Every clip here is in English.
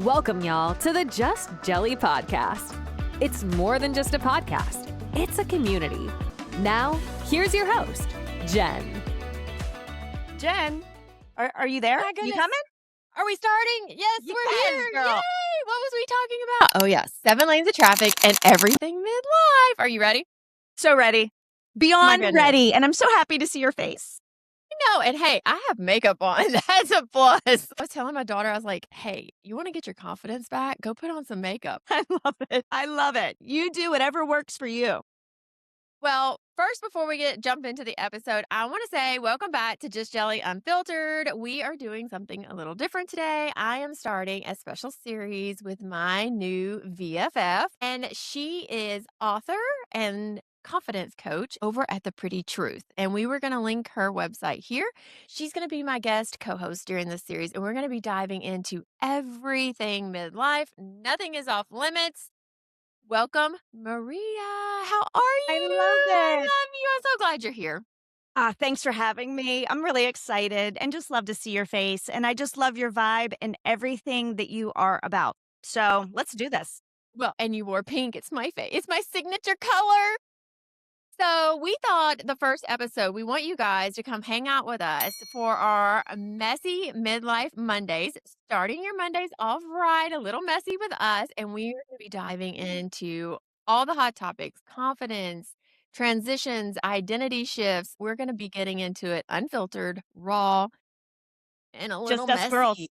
Welcome, y'all, to the Just Jelly podcast. It's more than just a podcast. It's a community. Now, here's your host, Jenn. Jenn, are you there? My You goodness. coming? Are we starting? Yes, we're Yes, here. girl. Yay! What was we talking about? Oh, yeah. 7 lanes of traffic and everything midlife. Are you ready? So ready. My Beyond goodness. ready. And I'm so happy to see your face. No, and hey, I have makeup on. That's a plus. I was telling my daughter, I was like, hey, you want to get your confidence back? Go put on some makeup. I love it. I love it. You do whatever works for you. Well, first, before we jump into the episode, I want to say welcome back to Just Jelly Unfiltered. We are doing something a little different today. I am starting a special series with my new VFF, and she is author and confidence coach over at The Pretty Truth. And we were going to link her website here. She's going to be my guest co-host during this series, and we're going to be diving into everything midlife. Nothing is off limits. Welcome, Maria. How are you? I love I it. love you. I'm so glad you're here. Thanks for having me. I'm really excited and just love to see your face. And I just love your vibe and everything that you are about. So let's do this. Well, and you wore pink. It's my face. It's my signature color. So we thought the first episode, we want you guys to come hang out with us for our messy midlife Mondays, starting your Mondays off right, a little messy with us. And we are going to be diving into all the hot topics, confidence, transitions, identity shifts. We're going to be getting into it unfiltered, raw, and a little Just us girls. messy.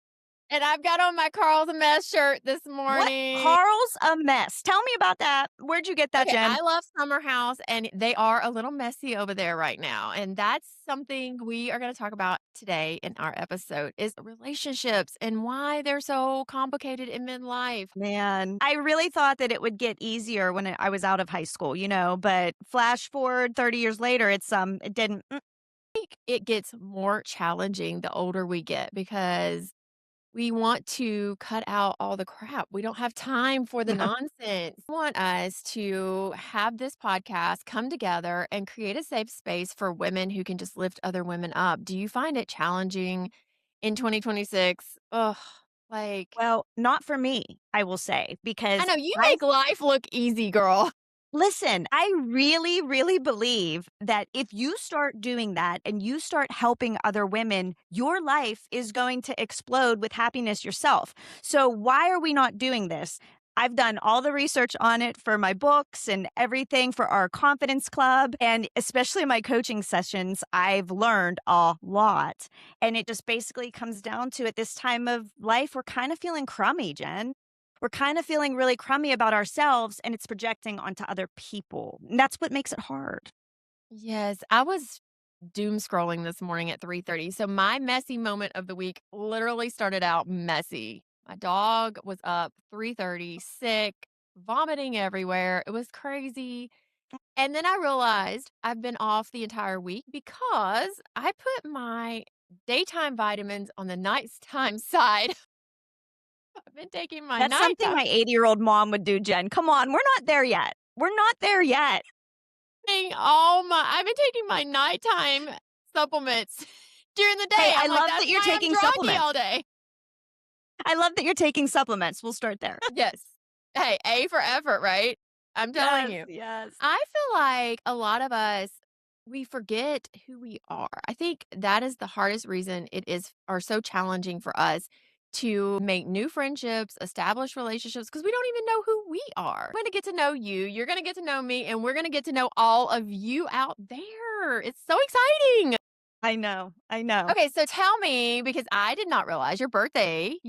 And I've got on my Carl's a Mess shirt this morning. What? Carl's a mess. Tell me about that. Where'd you get that, Okay, Jenn? I love Summer House, and they are a little messy over there right now. And that's something we are going to talk about today in our episode is relationships and why they're so complicated in midlife. Man, I really thought that it would get easier when I was out of high school, but flash forward 30 years later, it didn't. It gets more challenging the older we get because we want to cut out all the crap. We don't have time for the nonsense. We want us to have this podcast come together and create a safe space for women who can just lift other women up. Do you find it challenging in 2026? Ugh, like, Well, not for me, I will say, I because know you make life look easy, girl. listen, I really, really believe that if you start doing that and you start helping other women, your life is going to explode with happiness yourself. So why are we not doing this? I've done all the research on it for my books and everything for our confidence club. And especially my coaching sessions, I've learned a lot. And it just basically comes down to at this time of life, we're kind of feeling crummy, Jenn. We're kind of feeling really crummy about ourselves and it's projecting onto other people. And that's what makes it hard. Yes, I was doom scrolling this morning at 3:30. So my messy moment of the week literally started out messy. My dog was up 3:30, sick, vomiting everywhere. It was crazy. And then I realized I've been off the entire week because I put my daytime vitamins on the nighttime side. I've been taking my That's something nighttime my 80-year-old mom would do, Jenn. Come on, we're not there yet. We're not there yet. I've been taking my nighttime supplements during the day. Hey, I I'm like, love "That's that you're why I'm taking groggy supplements. all day." I love that you're taking supplements. We'll start there. Yes. Hey, A for effort, right? I'm telling you. Yes. I feel like a lot of us, we forget who we are. I think that is the hardest reason it is are so challenging for us to make new friendships, establish relationships, because we don't even know who we are. I'm going to get to know you. You're going to get to know me, and we're going to get to know all of you out there. It's so exciting. I know. Okay, so tell me, because I did not realize you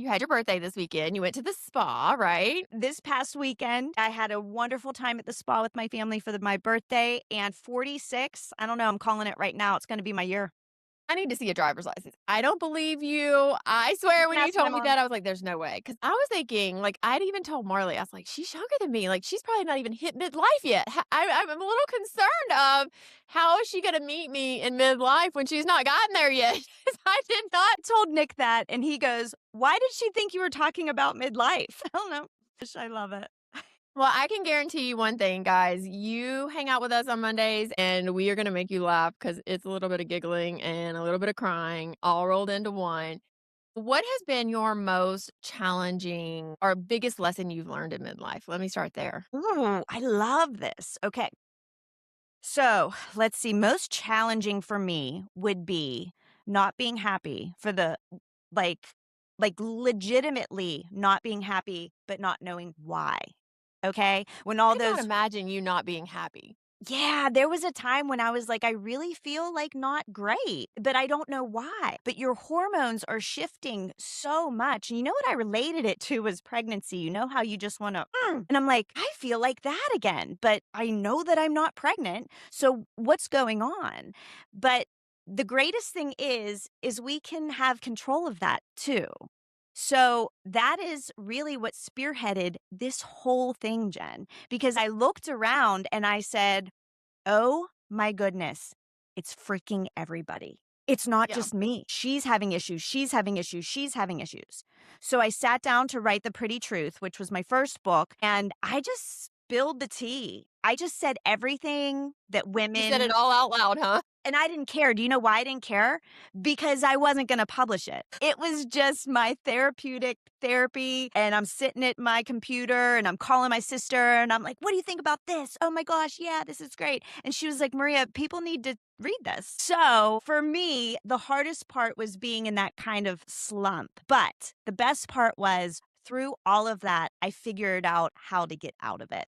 had your birthday this weekend. You went to the spa, right? This past weekend, I had a wonderful time at the spa with my family for my birthday and 46. I don't know. I'm calling it right now. It's going to be my year. I need to see a driver's license. I don't believe you. I swear when you That's my told me mom. that, I was like, there's no way. Because I was thinking, like, I'd even told Marley, I was like, she's younger than me. Like, she's probably not even hit midlife yet. I'm a little concerned of how is she going to meet me in midlife when she's not gotten there yet? 'Cause I did not. Told Nick that, and he goes, "Why did she think you were talking about midlife?" I don't know. I love it. Well, I can guarantee you one thing, guys. You hang out with us on Mondays, and we are going to make you laugh because it's a little bit of giggling and a little bit of crying all rolled into one. What has been your most challenging or biggest lesson you've learned in midlife? Let me start there. Ooh, I love this. Okay. So let's see. Most challenging for me would be not being happy for like, legitimately not being happy, but not knowing why. Okay. When I all cannot those imagine you not being happy. Yeah, there was a time when I was like, I really feel like not great, but I don't know why. But your hormones are shifting so much. And you know what I related it to was pregnancy. You know how you just want to, and I'm like, I feel like that again, but I know that I'm not pregnant. So what's going on? But the greatest thing is we can have control of that too. So that is really what spearheaded this whole thing, Jen, because I looked around and I said, oh my goodness, it's freaking everybody. It's not Yeah. just me. She's having issues. She's having issues. She's having issues. So I sat down to write The Pretty Truth, which was my first book, and I just spilled the tea. I just said everything that You said it women all out loud, huh? and I didn't care. Do you know why I didn't care? Because I wasn't going to publish it. It was just my therapeutic therapy. And I'm sitting at my computer and I'm calling my sister and I'm like, what do you think about this? Oh my gosh, yeah, this is great. And she was like, Maria, people need to read this. So for me, the hardest part was being in that kind of slump. But the best part was through all of that, I figured out how to get out of it.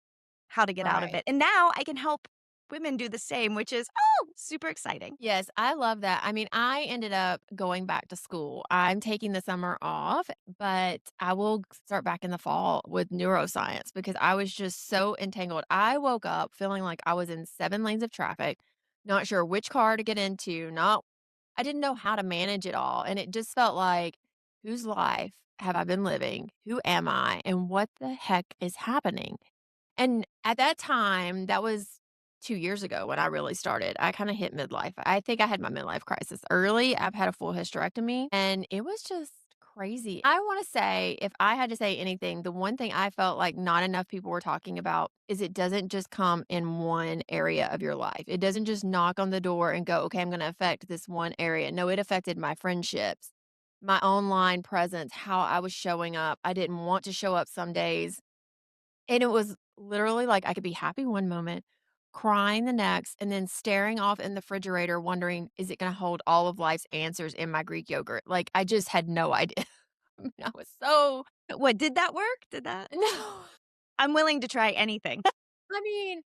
How to get out of Right. it. And now I can help women do the same, which is, super exciting. Yes, I love that. I mean, I ended up going back to school. I'm taking the summer off, but I will start back in the fall with neuroscience because I was just so entangled. I woke up feeling like I was in 7 lanes of traffic, not sure which car to get into, not I didn't know how to manage it all. And it just felt like, whose life have I been living? Who am I? And what the heck is happening? And at that time, that was 2 years ago when I really started. I kinda hit midlife. I think I had my midlife crisis early. I've had a full hysterectomy, and it was just crazy. I wanna say, if I had to say anything, the one thing I felt like not enough people were talking about is it doesn't just come in one area of your life. It doesn't just knock on the door and go, "Okay, I'm gonna affect this one area." No, it affected my friendships, my online presence, how I was showing up. I didn't want to show up some days. And it was literally like I could be happy one moment, crying the next, and then staring off in the refrigerator wondering, "Is it gonna hold all of life's answers in my Greek yogurt?" Like, I just had no idea. I was so What, did that work? Did that no. I'm willing to try anything. I mean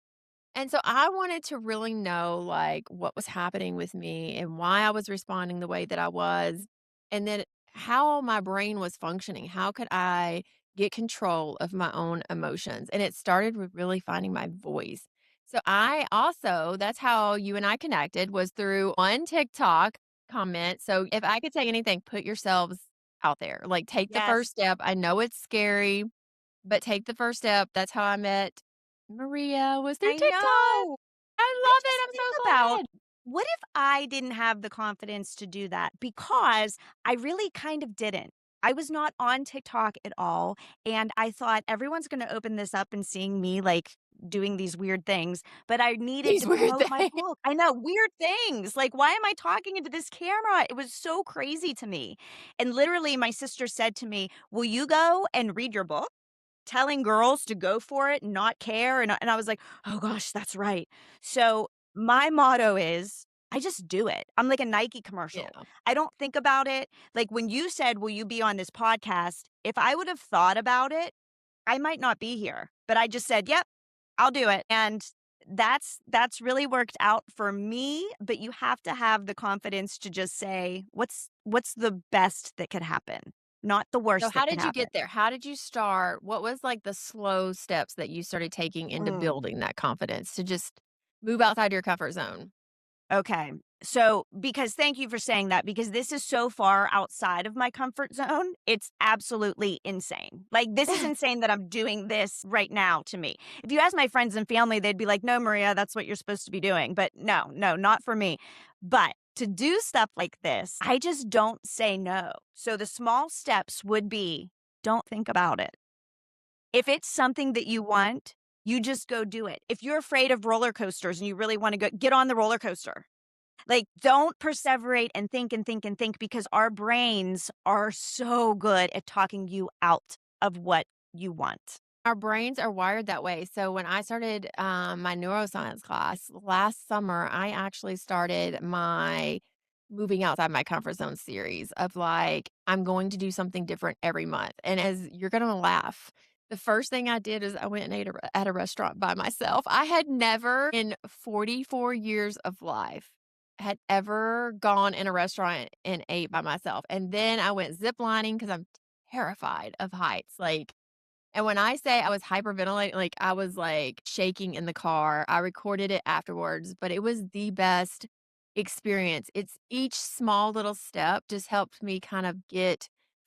and so I wanted to really know, like, what was happening with me and why I was responding the way that I was, and then how my brain was functioning. How could I get control of my own emotions? And it started with really finding my voice. So I also that's how you and I connected was through one TikTok comment. So if I could say anything, put yourselves out there. Like, take the Yes, first step. I know it's scary, but take the first step. That's how I met Maria was through I TikTok. know. I I love it, just I'm think so about glad. what if I didn't have the confidence to do that? Because I really kind of didn't. I was not on TikTok at all. And I thought everyone's going to open this up and seeing me like doing these weird things, but I needed These to weird promote my things. book. I know, weird things. Like, why am I talking into this camera? It was so crazy to me. And literally, my sister said to me, will you go and read your book? Telling girls to go for it and not care, and I was like, "Oh gosh, that's right." So, my motto is, I just do it. I'm like a Nike commercial. Yeah. I don't think about it. Like, when you said, "Will you be on this podcast?" If I would have thought about it, I might not be here, but I just said, "Yep, I'll do it," and that's really worked out for me, but you have to have the confidence to just say, "What's the best that could happen?" Not the So worst how that could did you happen. get there? How did you start? What was, like, the slow steps that you started taking into Mm. building that confidence to just move outside your comfort zone? Okay. So, because thank you for saying that because this is so far outside of my comfort zone. It's absolutely insane. Like, this is insane that I'm doing this right now to me. If you ask my friends and family, they'd be like, no, Maria, that's what you're supposed to be doing. But no, no, not for me. But to do stuff like this, I just don't say no. So, the small steps would be don't think about it. If it's something that you want, you just go do it. If you're afraid of roller coasters and you really want to go, get on the roller coaster. Like, don't perseverate and think and think and think because our brains are so good at talking you out of what you want. Our brains are wired that way. So when I started my neuroscience class last summer, I actually started my moving outside my comfort zone series of like, I'm going to do something different every month. And as you're going to laugh, the first thing I did is I went and ate at a restaurant by myself. I had never in 44 years of life had ever gone in a restaurant and ate by myself. And then I went zip lining because I'm terrified of heights. Like, and when I say I was hyperventilating, like, I was, like, shaking in the car. I recorded it afterwards, but it was the best experience. It's each small little step just helped me kind of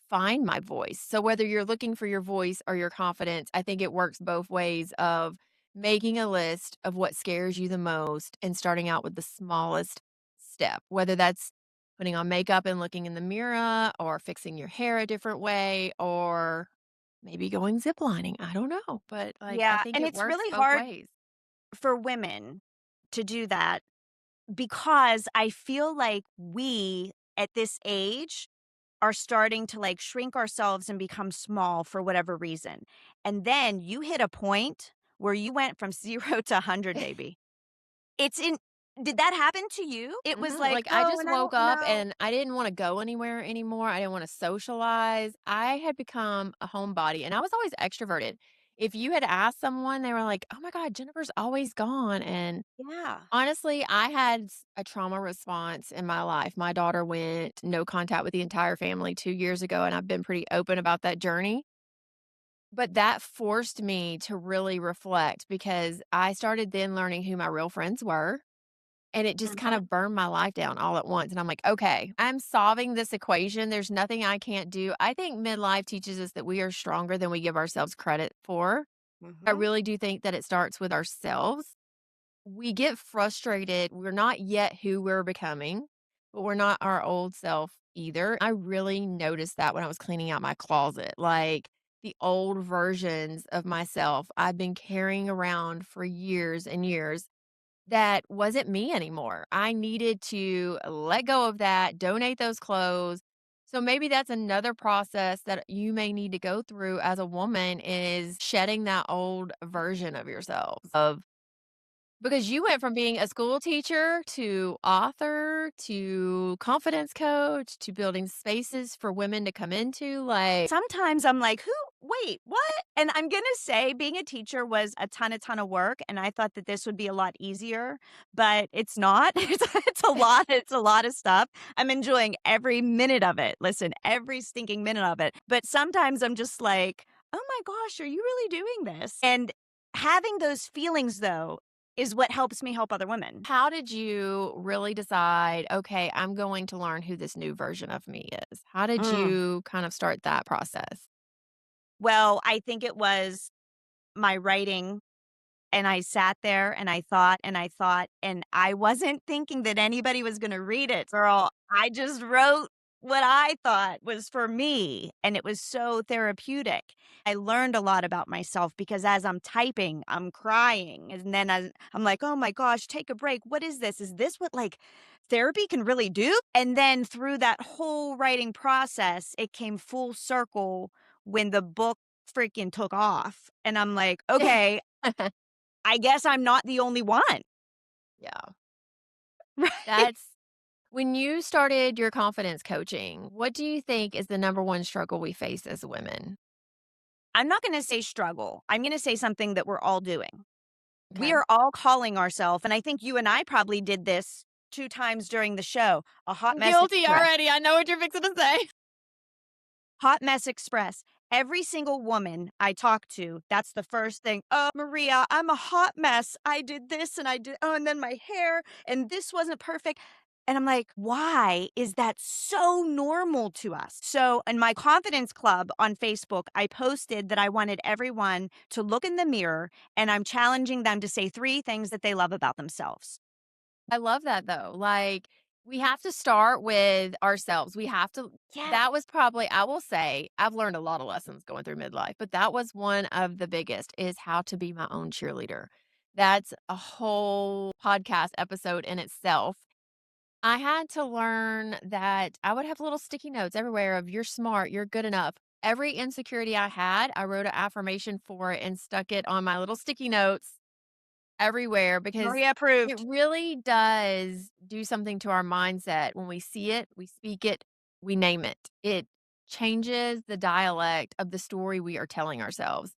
find my voice. So whether you're looking for your voice or your confidence, I think it works both ways of making a list of what scares you the most and starting out with the smallest step, whether that's putting on makeup and looking in the mirror or fixing your hair a different way or maybe going ziplining, I don't know, but, like, I Yeah, think and it it's works really both hard ways. for women to do that because I feel like we, at this age, are starting to, like, shrink ourselves and become small for whatever reason. And then you hit a point where you went from 0 to 100, baby. It's in Did that happen to you? It was Mhm, like, like, I "Oh, just and I woke don't up know." and I didn't wanna go anywhere anymore, I didn't wanna socialize. I had become a homebody, and I was always extroverted. If you had asked someone, they were like, "Oh my god, Jennifer's always gone," and Yeah. honestly, I had a trauma response in my life. My daughter went no contact with the entire family 2 years ago, and I've been pretty open about that journey. But that forced me to really reflect because I started then learning who my real friends were, and it just kind Mhm. of burned my life down all at once, and I'm like, "Okay, I'm solving this equation, there's nothing I can't do." I think midlife teaches us that we are stronger than we give ourselves credit for. I Mhm. really do think that it starts with ourselves. We get frustrated, we're not yet who we're becoming, but we're not our old self either. I really noticed that when I was cleaning out my closet, like, the old versions of myself I've been carrying around for years and years that wasn't me anymore. I needed to let go of that, donate those clothes. So maybe that's another process that you may need to go through as a woman is shedding that old version of yourself of because you went from being a school teacher to author to confidence coach to building spaces for women to come into, like Sometimes I'm like, "Who wait, what?" And I'm gonna say being a teacher was a ton of work, and I thought that this would be a lot easier, but it's not. It's a lot of stuff. I'm enjoying every minute of it. Listen, every stinking minute of it. But sometimes I'm just like, "Oh my gosh, are you really doing this?" And having those feelings, though, is what helps me help other women. how did you really decide, "Okay, I'm going to learn who this new version of me is?" How did Mm. you kind of start that process? Well, I think it was my writing. And I sat there and I thought, and I wasn't thinking that anybody was gonna read it, girl. I just wrote what I thought was for me, and it was so therapeutic. I learned a lot about myself because as I'm typing, I'm crying, and then I'm like, "Oh my gosh, take a break. What is this? Is this what, like, therapy can really do?" And then through that whole writing process, it came full circle when the book freaking took off, and I'm like, "Okay, I guess I'm not the only one." Yeah. Right? That's when you started your confidence coaching, what do you think is the number one struggle we face as women? I'm not gonna say struggle. I'm gonna say something that we're all doing. We Okay. are all calling ourselves, and I think you and I probably did this 2 times during the show, a hot I'm mess guilty express. already. I know what you're fixing to say. Hot mess express. Every single woman I talk to, that's the first thing. "Oh, Maria, I'm a hot mess. I did this and I did and then my hair and this wasn't perfect." And I'm like, "Why is that so normal to us?" So, in my confidence club on Facebook, I posted that I wanted everyone to look in the mirror and I'm challenging them to say 3 things that they love about themselves. I love that though. Like, we have to start with ourselves. We have to Yeah. that was probably I will say, I've learned a lot of lessons going through midlife, but that was one of the biggest is how to be my own cheerleader. That's a whole podcast episode in itself. I had to learn that I would have little sticky notes everywhere of "You're smart, you're good enough." Every insecurity I had, I wrote an affirmation for it and stuck it on my little sticky notes everywhere because Maria it approved. really does do something to our mindset. When we see it, we speak it, we name it. It changes the dialect of the story we are telling ourselves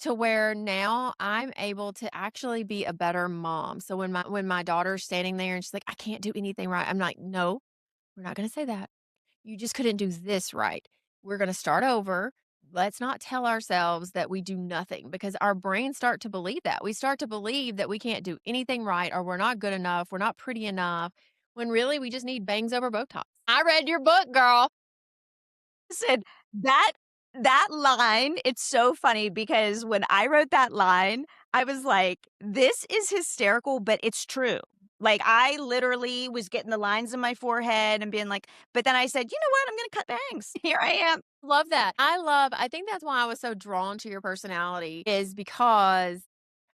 to where now I'm able to actually be a better mom. So when my daughter's standing there and she's like, "I can't do anything right." I'm like, "No, we're not going to say that. You just couldn't do this right. We're going to start over. Let's not tell ourselves that we do nothing because our brains start to believe that. We start to believe that we can't do anything right or we're not good enough, we're not pretty enough, when really we just need bangs over Botox." I read your book, girl. Listen, that that line, it's so funny because when I wrote that line, I was like, "This is hysterical, but it's true." Like, I literally was getting the lines in my forehead and being like, but then I said, "You know what? I'm gonna cut bangs." Here I am. Love that. I think that's why I was so drawn to your personality is because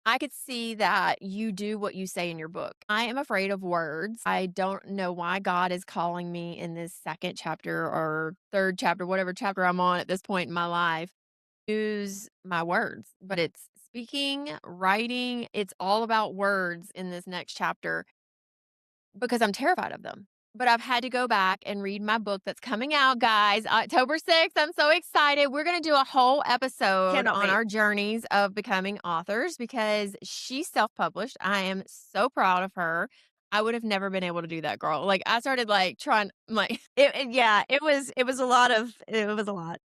I could see that you do what you say in your book. I am afraid of words. I don't know why God is calling me in this second chapter or third chapter, whatever chapter I'm on at this point in my life, use my words, but it's speaking, writing, it's all about words in this next chapter because I'm terrified of them. But I've had to go back and read my book that's coming out, guys, October 6th. I'm so excited. We're going to do a whole episode Cannot on wait. our journeys of becoming authors because she's self-published. I am so proud of her. I would have never been able to do that, girl. Like I started like trying like Yeah, it was a lot of it was a lot.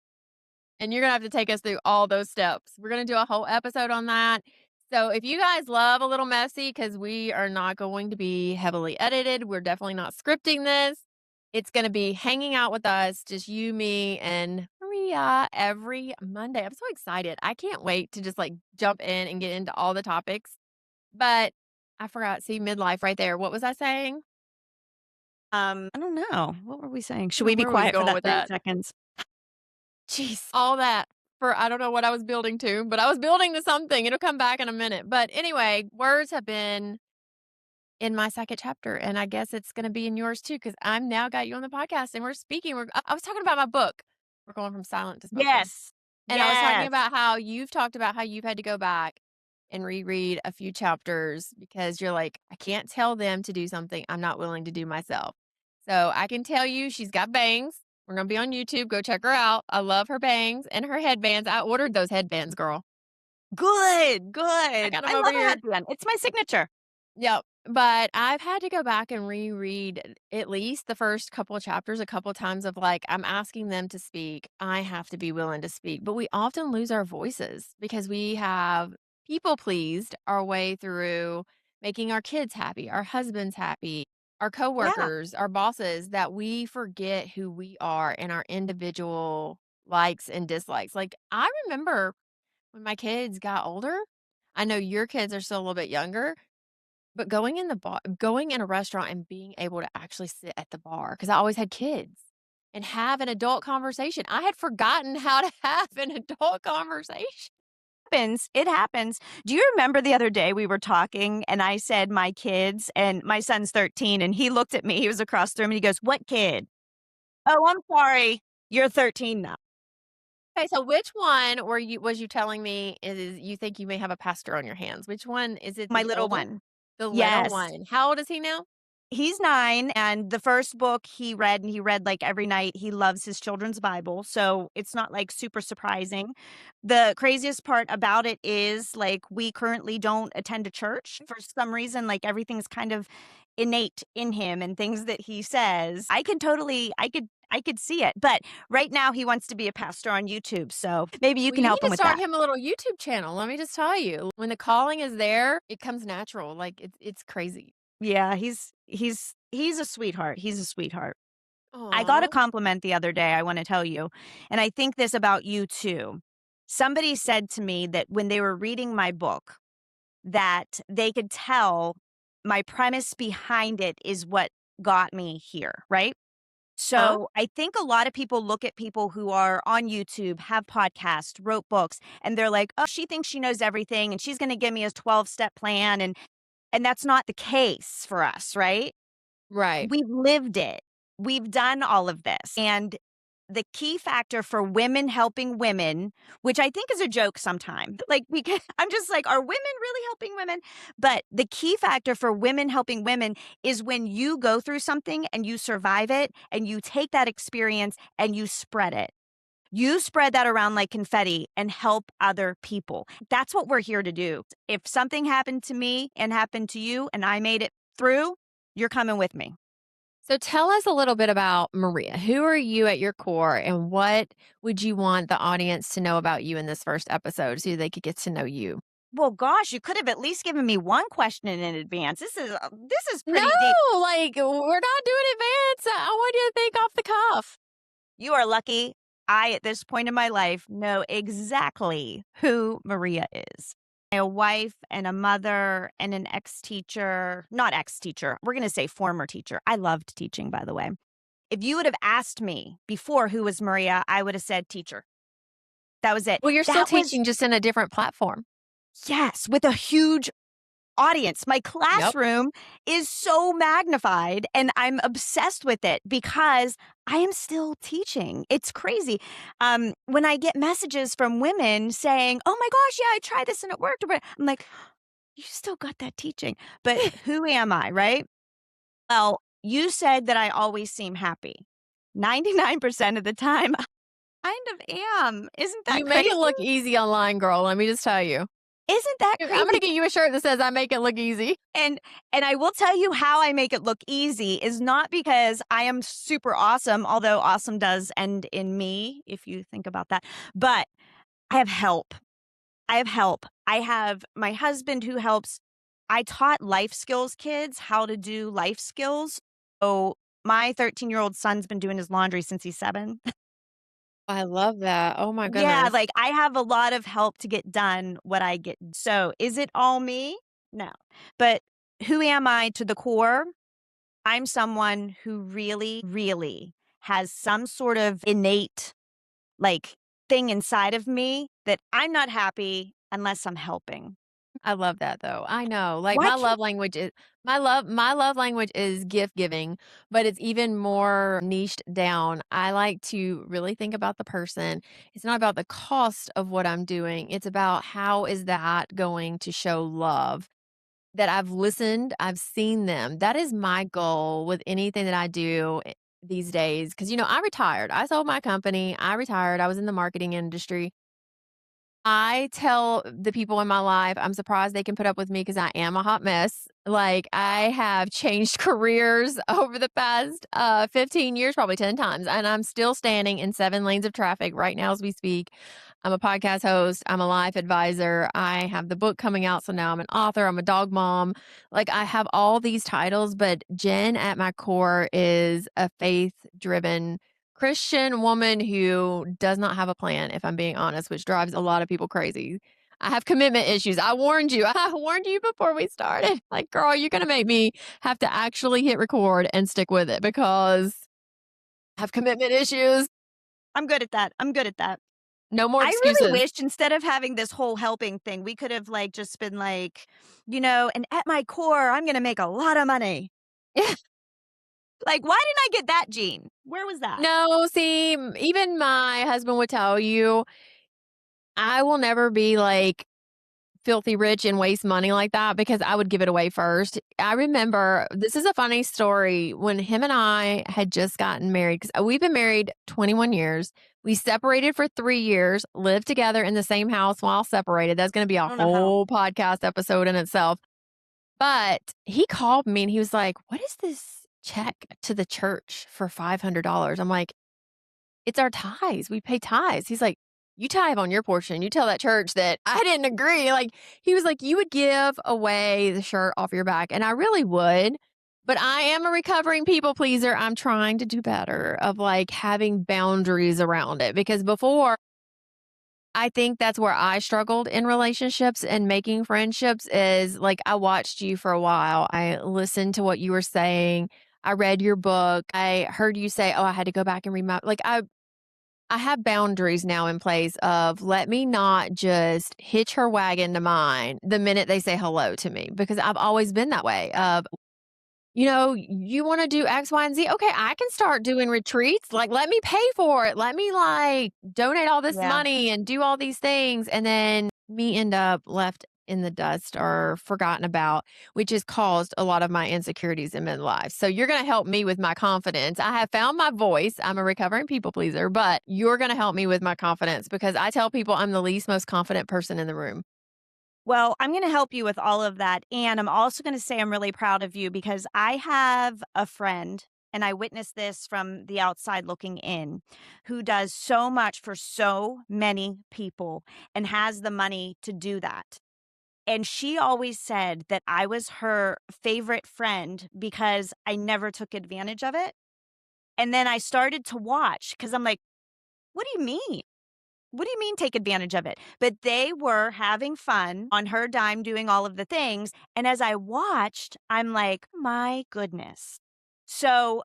and you're gonna have to take us through all those steps. We're gonna do a whole episode on that. So if you guys love a little messy, because we are not going to be heavily edited, we're definitely not scripting this. It's gonna be hanging out with us, just you, me, and Maria every Monday. I'm so excited. I can't wait to just like jump in and get into all the topics. But I forgot, see midlife right there. What was I saying? I don't know. What were we saying? I Should don't we know be where we was quiet for going that with 30 that. seconds? Jeez, all that for I don't know what I was building to, but I was building to something. It'll come back in a minute. But anyway, words have been in my second chapter, and I guess it's going to be in yours too because I'm now got you on the podcast and we're speaking. I was talking about my book. We're going from silent to spoken. Yes. And I was talking Yes. about how you've talked about how you've had to go back and reread a few chapters because you're like, I can't tell them to do something I'm not willing to do myself. So I can tell you she's got bangs. We're going to be on YouTube. Go check her out. I love her bangs and her headbands. I ordered those headbands, girl. Good, I good. got them I over love a here. headband. It's my signature. Yep. But I've had to go back and reread at least the first couple of chapters a couple of times of like, I'm asking them to speak. I have to be willing to speak. But we often lose our voices because we have people pleased our way through making our kids happy, our husbands happy, our Yeah. coworkers, our bosses, that we forget who we are and our individual likes and dislikes. Like, I remember when my kids got older, I know your kids are still a little bit younger, but going in a restaurant and being able to actually sit at the bar, because I always had kids, and have an adult conversation. I had forgotten how to have an adult conversation. Happens. It happens. Do you remember the other day we were talking and I said my kids and my son's 13 and he looked at me. He was across the room and he goes, "What kid?" "Oh, I'm sorry. You're 13 now." Okay, so which one was you telling me is you think you may have a pastor on your hands? Which one is it My the little older? one. The little Yes. one. How old is he now? He's 9, and the first book he read, and he read, like, every night. He loves his children's Bible, so it's not, like, super surprising. The craziest part about it is, like, we currently don't attend a church. For some reason, like, everything's kind of innate in him and things that he says. I could see it, but right now he wants to be a pastor on YouTube, so maybe you Well, can you need help him to with start that. him a little YouTube channel. Let me just tell you. When the calling is there, it comes natural. Like it's crazy. Yeah, he's a sweetheart. He's a sweetheart. I got a Aw. compliment the other day, I wanna tell you, and I think this about you too. Somebody said to me that when they were reading my book, that they could tell my premise behind it is what got me here, right? Huh? So, I think a lot of people look at people who are on YouTube, have podcasts, wrote books, and they're like, "Oh, she thinks she knows everything, and she's gonna give me a 12-step plan," and that's not the case for us, right? Right. We've lived it. We've done all of this. And the key factor for women helping women, which I think is a joke sometimes, like, because I'm just like, are women really helping women? But the key factor for women helping women is when you go through something and you survive it and you take that experience and you spread it. You spread that around like confetti and help other people. That's what we're here to do. If something happened to me and happened to you and I made it through, you're coming with me. So tell us a little bit about Maria. Who are you at your core, and what would you want the audience to know about you in this first episode so they could get to know you? Well, gosh, you could have at least given me one question in advance. This is No, pretty deep. like we're not doing advance. I want you to think off the cuff. You are lucky. I, at this point in my life, know exactly who Maria is. A wife and a mother and an ex-teacher, not ex-teacher, we're going to say former teacher. I loved teaching, by the way. If you would have asked me before who was Maria, I would have said teacher. That was it. Well, you're still That was, teaching just in a different platform. yes, with a huge audience. My Yep. classroom is so magnified and I'm obsessed with it because I am still teaching. It's crazy. When I get messages from women saying, "Oh my gosh, yeah, I tried this and it worked," but I'm like, you still got that teaching. But who am I, right? Well, you said that I always seem happy. 99% of the time, I kind of am. Isn't that You make crazy? it look easy online, girl. Let me just tell you. Isn't that I'm crazy? going to get you a shirt that says I make it look easy. And I will tell you how I make it look easy is not because I am super awesome, although awesome does end in me, if you think about that. But I have help. I have help. I have my husband who helps. I taught life skills kids how to do life skills. So my 13-year-old son's been doing his laundry since he's 7. I love that. Oh my Yeah, goodness. like I have a lot of help to get done what I get. So is it all me? No. But who am I to the core? I'm someone who really, really has some sort of innate like thing inside of me that I'm not happy unless I'm helping. I love that though. I know. Like Why can't my love language is gift giving, but it's even more niched down. I like to really think about the person. It's not about the cost of what I'm doing. It's about how is that going to show love. That I've listened, I've seen them. That is my goal with anything that I do these days. Cause I retired. I sold my company. I retired. I was in the marketing industry. I tell the people in my life, I'm surprised they can put up with me because I am a hot mess. Like, I have changed careers over the past 15 years, probably 10 times, and I'm still standing in 7 lanes of traffic right now as we speak. I'm a podcast host. I'm a life advisor. I have the book coming out. So now I'm an author. I'm a dog mom. Like, I have all these titles, but Jen at my core is a faith driven Christian woman who does not have a plan, if I'm being honest, which drives a lot of people crazy. I have commitment issues. I warned you. I warned you before we started. Like, girl, you're going to make me have to actually hit record and stick with it because I have commitment issues. I'm good at that. I'm good at that. No more I really excuses. wished instead of having this whole helping thing, we could have like just been like, and at my core, I'm going to make a lot of money. Like, why didn't I get that gene? Where was that? No, see, even my husband would tell you, I will never be like filthy rich and waste money like that because I would give it away first. I remember this is a funny story when him and I had just gotten married because we've been married 21 years. We separated for 3 years, lived together in the same house while separated. That's going to be a I don't know how. whole podcast episode in itself. But he called me and he was like, "What is this check to the church for $500?" I'm like, "It's our tithes. We pay tithes." He's like, "You tithe on your portion. You tell that church that." I didn't agree. Like, he was like, "You would give away the shirt off your back." And I really would. But I am a recovering people pleaser. I'm trying to do better of like having boundaries around it because before I think that's where I struggled in relationships and making friendships is like I watched you for a while. I listened to what you were saying. I read your book. I heard you say, "Oh, I had to go back and read my," like I have boundaries now in place of let me not just hitch her wagon to mine the minute they say hello to me because I've always been that way of you want to do X, Y, and Z. Okay, I can start doing retreats. Like, let me pay for it. Let me like donate all this Yeah. money and do all these things. And then me end up left in the dust or forgotten about, which has caused a lot of my insecurities in midlife. So you're going to help me with my confidence. I have found my voice. I'm a recovering people pleaser, but you're going to help me with my confidence because I tell people I'm the least most confident person in the room. Well, I'm going to help you with all of that. And I'm also going to say I'm really proud of you because I have a friend, and I witnessed this from the outside looking in, who does so much for so many people and has the money to do that. And she always said that I was her favorite friend because I never took advantage of it. And then I started to watch because I'm like, what do you mean? What do you mean take advantage of it? But they were having fun on her dime doing all of the things. And as I watched, I'm like, my goodness. So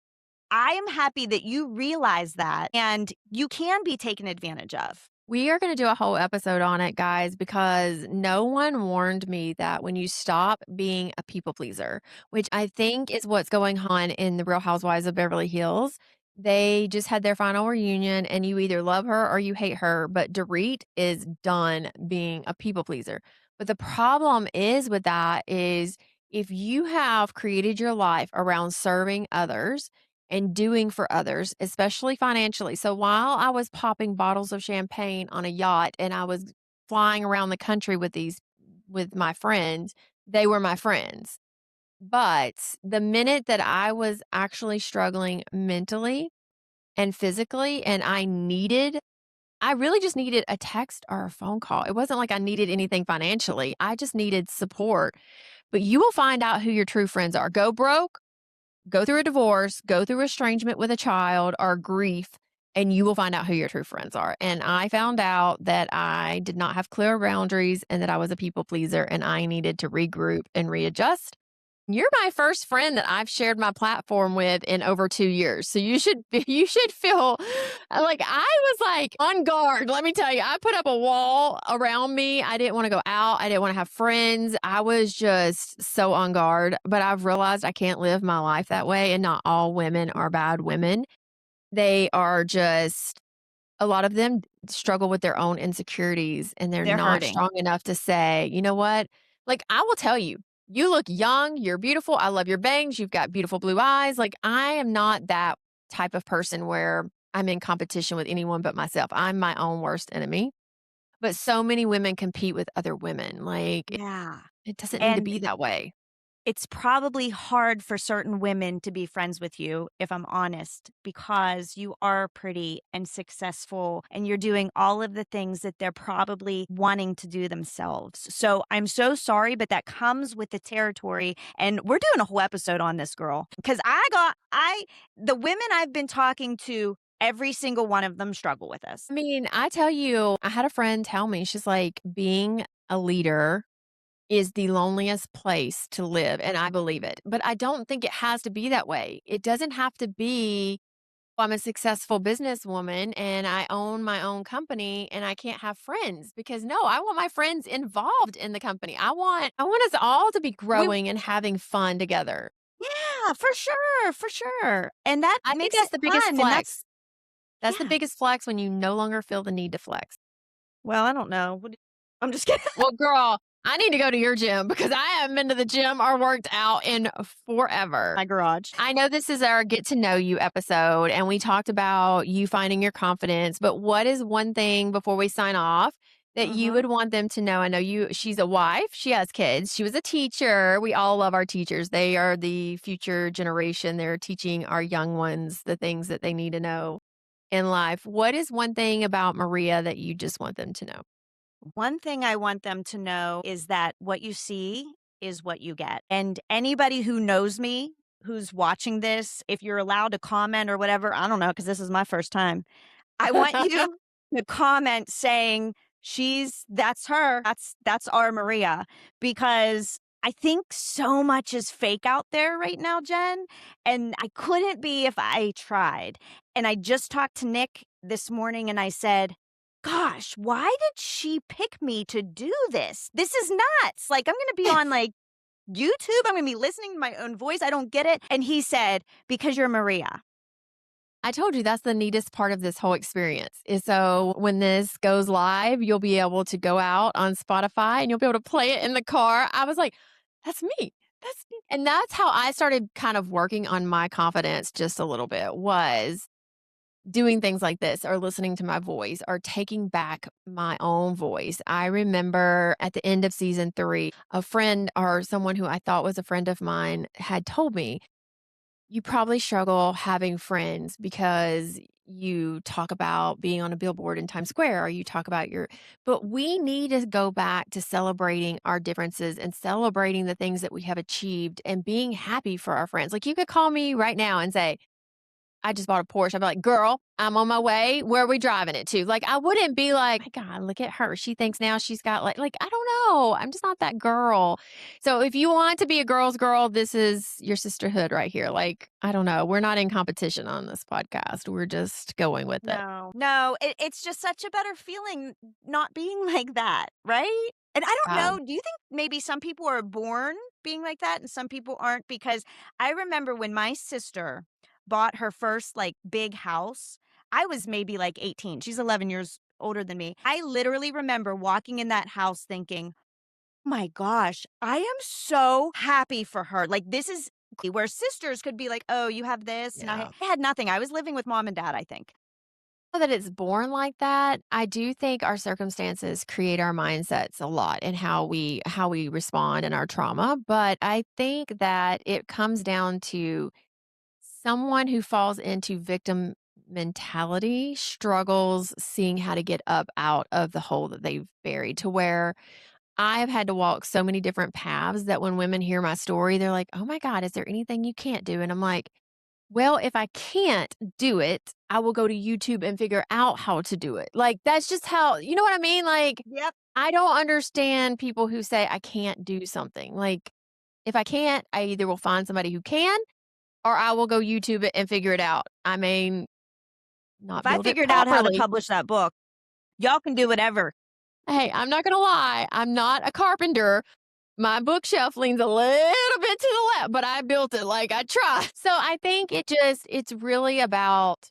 I am happy that you realize that and you can be taken advantage of. We are going to do a whole episode on it, guys, because no one warned me that when you stop being a people pleaser, which I think is what's going on in the Real Housewives of Beverly Hills, they just had their final reunion and you either love her or you hate her. But Dorit is done being a people pleaser. But the problem is with that is if you have created your life around serving others, and doing for others, especially financially. So while I was popping bottles of champagne on a yacht and I was flying around the country with my friends, they were my friends. But the minute that I was actually struggling mentally and physically and I really just needed a text or a phone call. It wasn't like I needed anything financially. I just needed support. But you will find out who your true friends are. Go broke, go through a divorce, go through estrangement with a child or grief, and you will find out who your true friends are. And I found out that I did not have clear boundaries and that I was a people pleaser and I needed to regroup and readjust. You're my first friend that I've shared my platform with in over 2 years. So you should feel like I was like on guard. Let me tell you, I put up a wall around me. I didn't want to go out. I didn't want to have friends. I was just so on guard, but I've realized I can't live my life that way and not all women are bad women. They are just a lot of them struggle with their own insecurities and they're They're not hurting. strong enough to say, you know what? Like, I will tell you, you look young, you're beautiful. I love your bangs. You've got beautiful blue eyes. Like, I am not that type of person where I'm in competition with anyone but myself. I'm my own worst enemy. But so many women compete with other women. Like, Yeah. it doesn't need to And be that way. it's probably hard for certain women to be friends with you, if I'm honest, because you are pretty and successful and you're doing all of the things that they're probably wanting to do themselves. So I'm so sorry, but that comes with the territory. And we're doing a whole episode on this, girl, because the women I've been talking to, every single one of them struggle with this. I mean, I tell you, I had a friend tell me, she's like, being a leader is the loneliest place to live, and I believe it. But I don't think it has to be that way. It doesn't have to be, "Well, I'm a successful businesswoman and I own my own company and I can't have friends," because no, I want my friends involved in the company. I want us all to be We growing and having fun together. Yeah, for sure. And that I think makes that's it the biggest fun, and flex. that's That's the yeah. biggest flex when you no longer feel the need to flex. Well, I don't know. I'm just kidding. Well, girl, I need to go to your gym because I haven't been to the gym or worked out in forever. My garage. I know this is our get to know you episode, and we talked about you finding your confidence. But what is one thing before we sign off that you Mhm. would want them to know? I know she's a wife, she has kids, she was a teacher. We all love our teachers. They are the future generation. They're teaching our young ones the things that they need to know in life. What is one thing about Maria that you just want them to know? One thing I want them to know is that what you see is what you get. And anybody who knows me, who's watching this, if you're allowed to comment or whatever, I don't know, because this is my first time. I want you to comment saying that's her. That's our Maria, because I think so much is fake out there right now, Jen, and I couldn't be if I tried. And I just talked to Nick this morning and I said, "Gosh, why did she pick me to do this? This is nuts. Like I'm going to be on like YouTube? I'm going to be listening to my own voice. I don't get it. And he said, because you're Maria. I told you that's the neatest part of this whole experience is so when this goes live, you'll be able to go out on Spotify and you'll be able to play it in the car. I was like, that's me. That's me. And that's how I started kind of working on my confidence just a little bit was doing things like this or listening to my voice or taking back my own voice. I remember at the end of season 3, a friend or someone who I thought was a friend of mine had told me, you probably struggle having friends because you talk about being on a billboard in Times Square or you talk about but we need to go back to celebrating our differences and celebrating the things that we have achieved and being happy for our friends. Like you could call me right now and say, I just bought a Porsche. I'd be like, girl, I'm on my way. Where are we driving it to? Like, I wouldn't be like, my God, look at her. She thinks now she's got like, I don't know. I'm just not that girl. So if you want to be a girl's girl, this is your sisterhood right here. Like, I don't know. We're not in competition on this podcast. We're just going with it. No, it's just such a better feeling not being like that, right? And I don't Yeah. know, do you think maybe some people are born being like that and some people aren't? Because I remember when my sister bought her first like big house, I was maybe like 18. She's 11 years older than me. I literally remember walking in that house thinking, my gosh, I am so happy for her. Like, this is where sisters could be like, oh, you have this. And Yeah. I had nothing. I was living with mom and dad, I think. That it's born like that. I do think our circumstances create our mindsets a lot and how we respond in our trauma, but I think that it comes down to someone who falls into victim mentality struggles seeing how to get up out of the hole that they've buried to where I've had to walk so many different paths that when women hear my story, they're like, "Oh my God, is there anything you can't do?" And I'm like, well, if I can't do it, I will go to YouTube and figure out how to do it. Like, that's just how, you know what I mean? Like, Yep. I don't understand people who say I can't do something. Like, if I can't, I either will find somebody who can or I will go YouTube it and figure it out. I may If not I build it figured out how to properly. publish that book, y'all can do whatever. Hey, I'm not going to lie. I'm not a carpenter. My bookshelf leans a little bit to the left, but I built it like I tried. So I think it's really about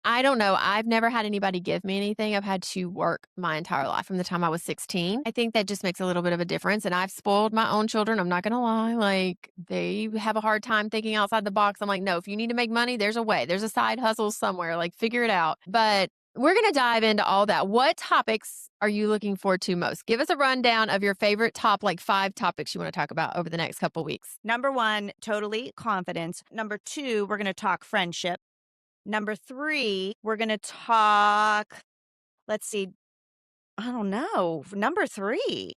I don't know. I've never had anybody give me anything. I've had to work my entire life from the time I was 16. I think that just makes a little bit of a difference. And I've spoiled my own children. I'm not going to lie. Like, they have a hard time thinking outside the box. I'm like, no, if you need to make money, there's a way. There's a side hustle somewhere. Like, figure it out. But we're going to dive into all that. What topics are you looking forward to most? Give us a rundown of your favorite top, like 5 topics you want to talk about over the next couple weeks. Number 1, totally confidence. Number 2, we're going to talk friendship. Number 3, we're going to talk, let's see, I don't know. Number 3,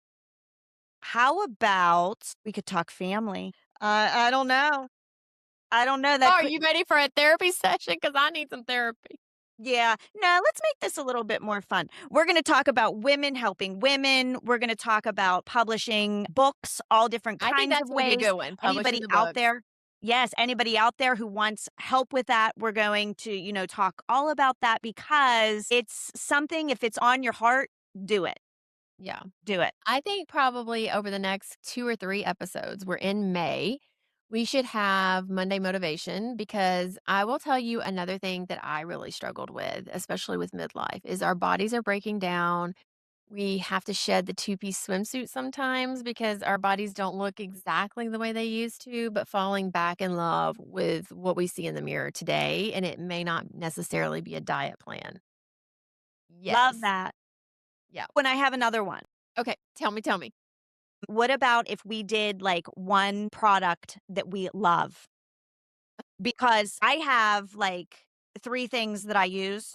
how about we could talk family? I don't know. I don't know. Oh, That are could, you ready for a therapy session? Because I need some therapy. yeah. No, let's make this a little bit more fun. We're going to talk about women helping women. We're going to talk about publishing books, all different I think kinds that's of going to be a ways. good one, publishing Anybody the out books. there? Yes, anybody out there who wants help with that, we're going to, talk all about that because it's something, if it's on your heart, do it. Yeah. Do it. I think probably over the next 2 or 3 episodes, we're in May, we should have Monday motivation because I will tell you another thing that I really struggled with, especially with midlife, is our bodies are breaking down. We have to shed the two-piece swimsuit sometimes because our bodies don't look exactly the way they used to, but falling back in love with what we see in the mirror today, and it may not necessarily be a diet plan. Love Yes. that. Yeah. When I have another one. Okay. Tell me. What about if we did like one product that we love? Because I have like 3 things that I use.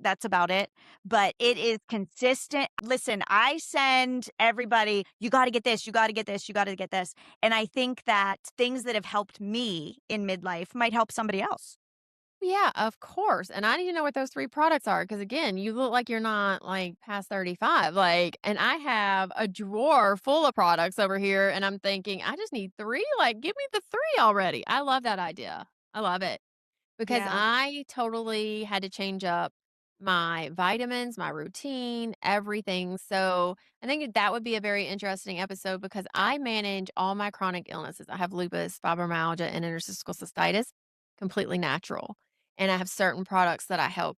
That's about it, but it is consistent. Listen, I send everybody, "You gotta get this, you gotta get this, you gotta get this," and I think that things that have helped me in midlife might help somebody else. Yeah, of course. And I need to know what those 3 products are because again, you look like you're not like past 35. Like, and I have a drawer full of products over here and I'm thinking, I just need 3. Like, give me the 3 already. I love that idea. I love it because Yeah. I totally had to change up my vitamins, my routine, everything. So I think that would be a very interesting episode because I manage all my chronic illnesses. I have lupus, fibromyalgia, and interstitial cystitis, completely natural. And I have certain products that I help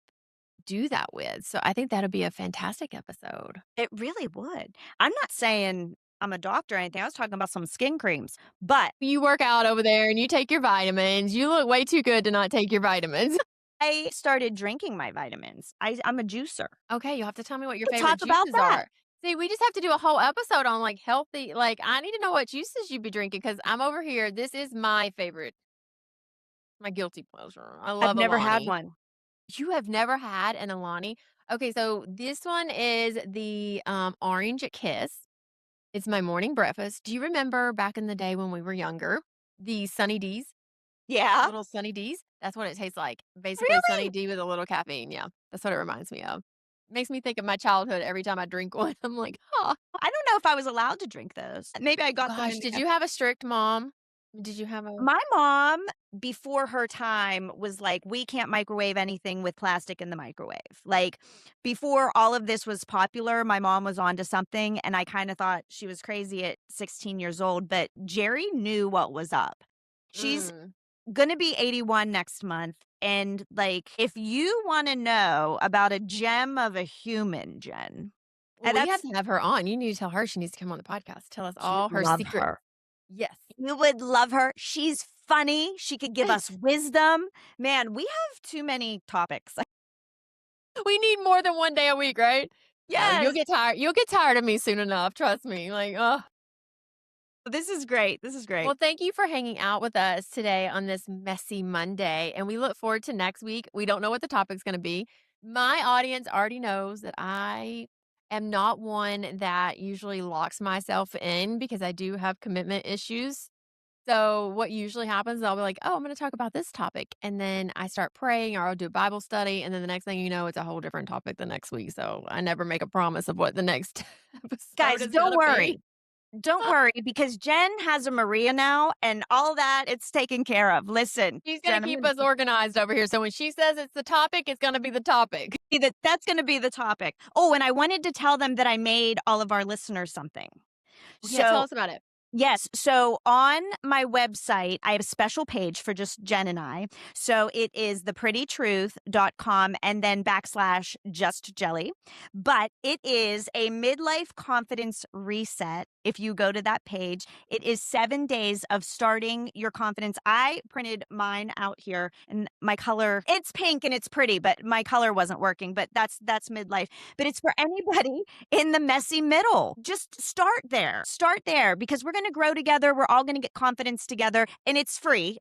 do that with. So I think that'll be a fantastic episode. It really would. I'm not saying I'm a doctor or anything. I was talking about some skin creams, but You work out over there and you take your vitamins. You look way too good to not take your vitamins. I started drinking my vitamins. I'm a juicer. Okay, you'll have to tell me what your We'll favorite talk about juices that. are. See, we just have to do a whole episode on like healthy. Like, I need to know what juices you be drinking because I'm over here. This is my favorite, my guilty pleasure. I I've love never had Alani. one. You have never had an Alani? Okay, so this one is the orange kiss. It's my morning breakfast. Do you remember back in the day when we were younger, the Sunny D's? Yeah. Little Sunny D's? That's what it tastes like. Basically, Sunny Really? D with a little caffeine. Yeah, that's what it reminds me of. Makes me think of my childhood every time I drink one. I'm like, "Huh." I don't know if I was allowed to drink those. Maybe I got them Gosh, in did the you have a strict mom? Did you have a My mom, before her time, was like, "We can't microwave anything with plastic in the microwave." Like, before all of this was popular, my mom was onto something, and I kinda thought she was crazy at 16 years old, but Jerry knew what was up. She's Mm. gonna be 81 next month, and, like, if you wanna know about a gem of a human, Jen, Well, and we have that's to have her on. You need to tell her she needs to come on the podcast. Tell us you'd all her love secrets. her. Yes. You would love her. She's funny. She could give us wisdom. Man, we have too many topics. We need more than 1 day a week, right? No, Yes. you'll get tired of me soon enough, trust me. Like, oh. This is great. This is great. Well, thank you for hanging out with us today on this messy Monday, and we look forward to next week. We don't know what the topic's gonna be. My audience already knows that I am not one that usually locks myself in because I do have commitment issues. So what usually happens, I'll be like, "Oh, I'm gonna talk about this topic," and then I start praying or I'll do a Bible study, and then the next thing you know, it's a whole different topic the next week. So I never make a promise of what the next episode Guys, is don't gonna be. worry. Don't worry because Jen has a Maria now and all that it's taken care of. Listen, She's gonna Jen, keep us organized over here. So when she says it's the topic, it's gonna be the topic. that's going to be the topic. Oh, and I wanted to tell them that I made all of our listeners something. Yeah, tell So us about it. yes. So on my website, I have a special page for just Jen and I. So it is theprettytruth.com and then backslash just jelly. But it is a midlife confidence reset. If you go to that page, it is 7 days of starting your confidence. I printed mine out here and my color, it's pink and it's pretty, but my color wasn't working. But that's midlife. But it's for anybody in the messy middle. Just start there. Start there because we're going to grow together. We're all going to get confidence together and it's free.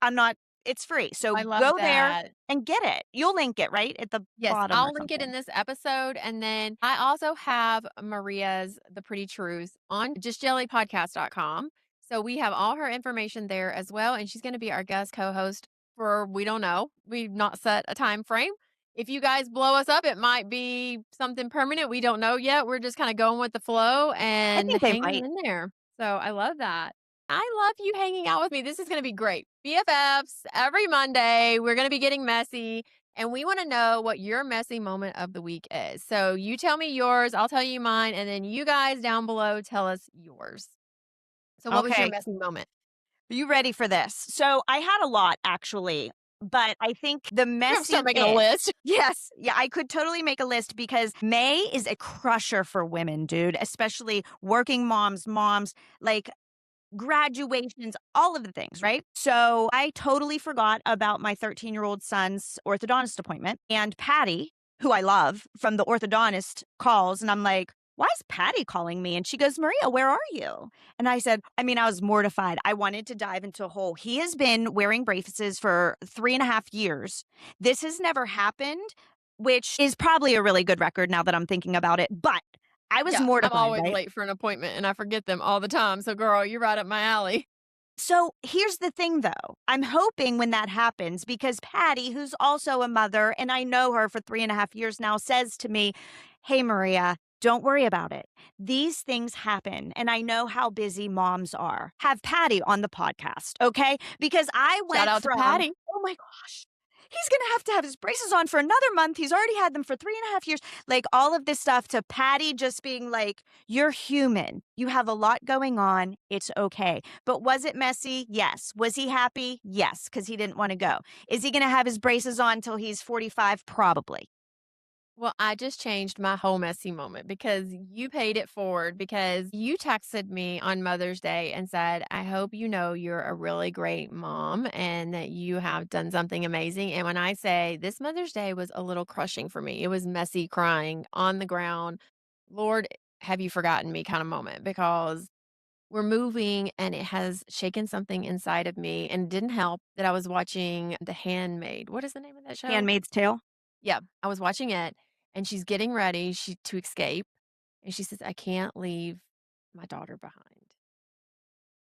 It's free. So I love go there that. and get it. You'll link it right at the Yes, bottom or I'll link it in something. this episode. And then I also have Maria's The Pretty Truth on justjellypodcast.com. So we have all her information there as well. And she's going to be our guest co host for, we don't know, we've not set a time frame. If you guys blow us up, it might be something permanent. We don't know yet. We're just kind of going with the flow I and think they hanging might. in there. So I love that. I love you hanging out with me. This is going to be great. BFFs every Monday. We're going to be getting messy. And we want to know what your messy moment of the week is. So you tell me yours, I'll tell you mine, and then you guys down below tell us yours. So what was your Okay. messy moment? Are you ready for this? So I had a lot actually, but I think the You're gonna messy start making a bit. list. Yes. Yeah, I could totally make a list because May is a crusher for women, dude, especially working moms, like graduations, all of the things, right? So I totally forgot about my 13-year-old son's orthodontist appointment. And Patty, who I love from the orthodontist, calls and I'm like, why is Patty calling me? And she goes, Maria, where are you? And I said, I was mortified. I wanted to dive into a hole. He has been wearing braces for 3.5 years. This has never happened, which is probably a really good record now that I'm thinking about it. But I was Yeah, I'm mortified, always right? late for an appointment and I forget them all the time. So girl, you're right up my alley. So here's the thing, though. I'm hoping when that happens, because Patty, who's also a mother, and I know her for 3.5 years now, says to me, hey, Maria, don't worry about it. These things happen. And I know how busy moms are. Have Patty on the podcast, okay? Because I Shout went out to from, Patty. oh my gosh. He's going to have his braces on for another month. He's already had them for 3.5 years. Like all of this stuff to Patty just being like, you're human. You have a lot going on. It's okay. But was it messy? Yes. Was he happy? Yes, because he didn't want to go. Is he going to have his braces on until he's 45? Probably. Well, I just changed my whole messy moment because you paid it forward because you texted me on Mother's Day and said, I hope you know you're a really great mom and that you have done something amazing. And when I say this Mother's Day was a little crushing for me, it was messy crying on the ground. Lord, have you forgotten me kind of moment because we're moving and it has shaken something inside of me. And it didn't help that I was watching The Handmaid. What is the name of that show? Handmaid's Tale. Yeah, I was watching it, and she's getting ready to escape, and she says, "I can't leave my daughter behind."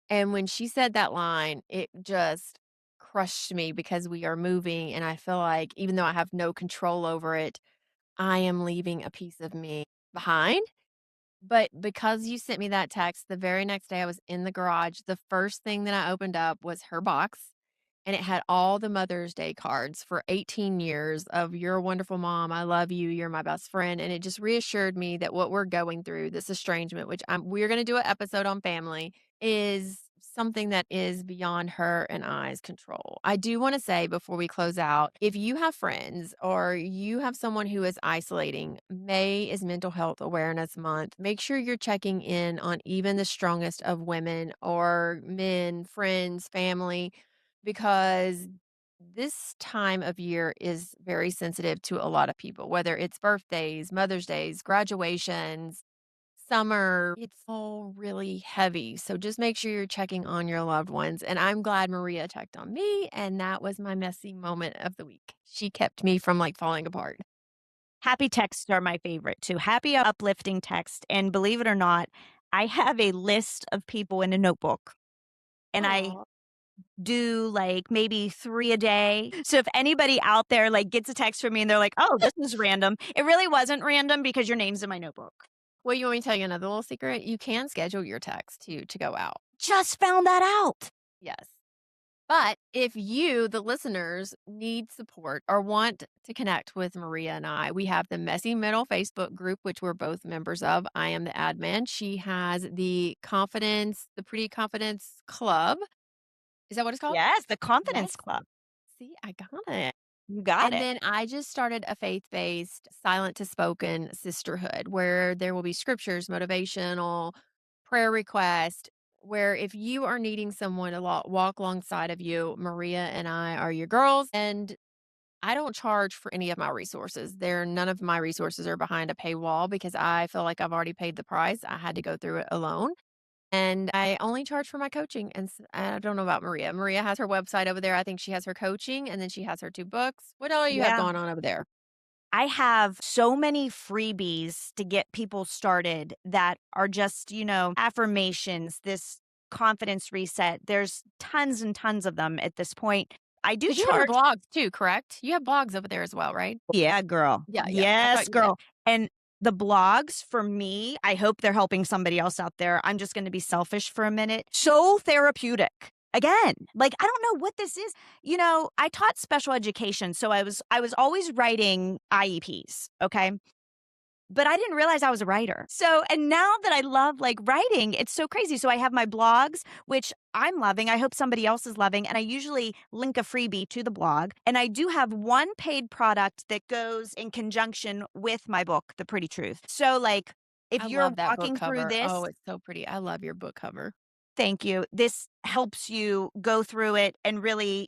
And when she said that line, it just crushed me because we are moving, and I feel like even though I have no control over it, I am leaving a piece of me behind. But because you sent me that text, the very next day I was in the garage, the first thing that I opened up was her box, and it had all the Mother's Day cards for 18 years of "You're a wonderful mom. I love you. You're my best friend." And it just reassured me that what we're going through, this estrangement, which we're going to do an episode on family, is something that is beyond her and I's control. I do want to say before we close out, if you have friends or you have someone who is isolating, May is Mental Health Awareness Month. Make sure you're checking in on even the strongest of women or men, friends, family, because this time of year is very sensitive to a lot of people, whether it's birthdays, Mother's Days, graduations, summer. It's all really heavy. So just make sure you're checking on your loved ones. And I'm glad Maria checked on me. And that was my messy moment of the week. She kept me from like falling apart. Happy texts are my favorite too. Happy, uplifting text. And believe it or not, I have a list of people in a notebook. And I Oh, do like maybe 3 a day. So if anybody out there like gets a text from me and they're like, "Oh, this is random." It really wasn't random because your name's in my notebook. well, you want me to tell you another little secret? You can schedule your text to go out. Just found that out. Yes. But if you, the listeners, need support or want to connect with Maria and I, we have the Messy Middle Facebook group, which we're both members of. I am the admin. She has the Pretty Confidence Club. Is that what it's called? Yes, the Yes. Confidence Club. See, I got it. You got And it. then I just started a faith-based silent to spoken sisterhood where there will be scriptures, motivational, prayer request, where if you are needing someone to walk alongside of you, Maria and I are your girls. And I don't charge for any of my resources. None of my resources are behind a paywall because I feel like I've already paid the price. I had to go through it alone. And I only charge for my coaching, and I don't know about Maria. Maria has her website over there. I think she has her coaching, and then she has her 2 books. What all you have Yeah. going on over there? I have so many freebies to get people started that are just, affirmations, this confidence reset. There's tons and tons of them at this point. I do Because you have a charge. blog too, correct? You have blogs over there as well, right? Yeah, girl. Yeah, yeah. I thought Yes, you did. girl. And the blogs for me, I hope they're helping somebody else out there. I'm just going to be selfish for a minute. So therapeutic. Again, like I don't know what this is. I taught special education, so I was always writing IEPs, okay? But I didn't realize I was a writer. So, and now that I love like writing, it's so crazy. So I have my blogs, which I'm loving. I hope somebody else is loving. And I usually link a freebie to the blog. And I do have one paid product that goes in conjunction with my book, The Pretty Truth. So, like, if I you're love that book walking through cover. this, Oh, it's so pretty. I love your book cover. thank you. This helps you go through it and really,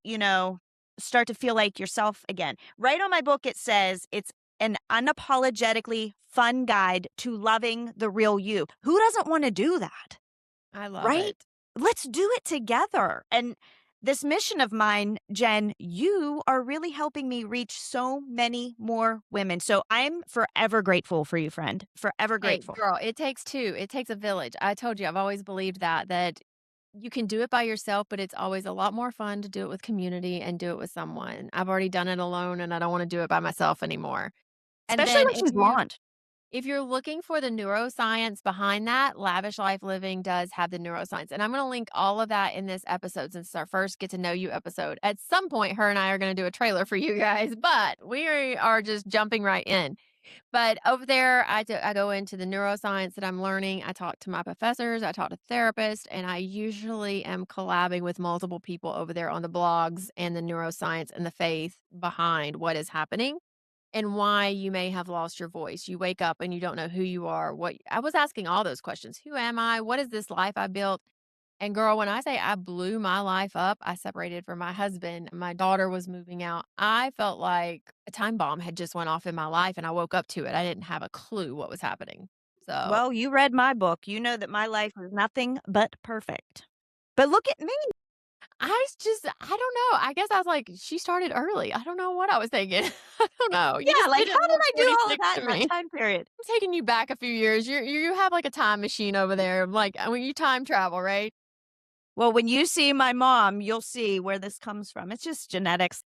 start to feel like yourself again. Right on my book, it says it's an unapologetically fun guide to loving the real you. Who doesn't want to do that? I love Right? it. Let's do it together. And this mission of mine, Jen, you are really helping me reach so many more women. So I'm forever grateful for you, friend. Forever Hey, grateful. girl, it takes 2. It takes a village. I told you, I've always believed that you can do it by yourself, but it's always a lot more fun to do it with community and do it with someone. I've already done it alone, and I don't wanna do it by myself anymore. And Especially then when if she's you blonde. If you're looking for the neuroscience behind that, Lavish Life Living does have the neuroscience. And I'm going to link all of that in this episode since it's our first Get to Know You episode. At some point, her and I are going to do a trailer for you guys, but we are just jumping right in. But over there, I go into the neuroscience that I'm learning. I talk to my professors, I talk to therapists, and I usually am collabing with multiple people over there on the blogs and the neuroscience and the faith behind what is happening and why you may have lost your voice. You wake up and you don't know who you are. What I was asking all those questions. Who am I? What is this life I built? And girl, when I say I blew my life up, I separated from my husband. My daughter was moving out. I felt like a time bomb had just went off in my life and I woke up to it. I didn't have a clue what was happening. So Well, you read my book. You know that my life is nothing but perfect. But look at me. I don't know. I guess I was like, she started early. I don't know what I was thinking. I don't know. You Yeah, just like did it how did in I do all of 46 that to in me. that time period? I'm taking you back a few years. You have like a time machine over there. Like when you time travel, right? Well, when you see my mom, you'll see where this comes from. It's just genetics.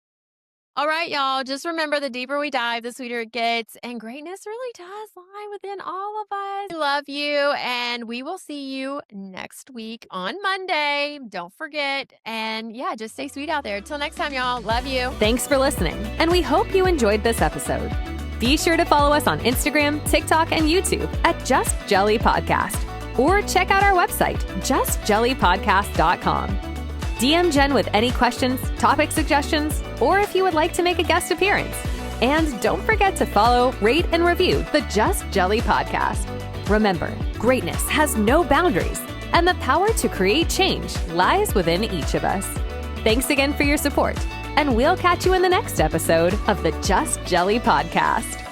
All right, y'all. Just remember the deeper we dive, the sweeter it gets. And greatness really does lie within all of us. I love you. And we will see you next week on Monday. Don't forget. And yeah, just stay sweet out there. Till next time, y'all. Love you. Thanks for listening, and we hope you enjoyed this episode. Be sure to follow us on Instagram, TikTok, and YouTube at Just Jelly Podcast, or check out our website, justjellypodcast.com. DM Jenn with any questions, topic suggestions, or if you would like to make a guest appearance. And don't forget to follow, rate, and review the Just Jelly Podcast. Remember, greatness has no boundaries, and the power to create change lies within each of us. Thanks again for your support, and we'll catch you in the next episode of the Just Jelly Podcast.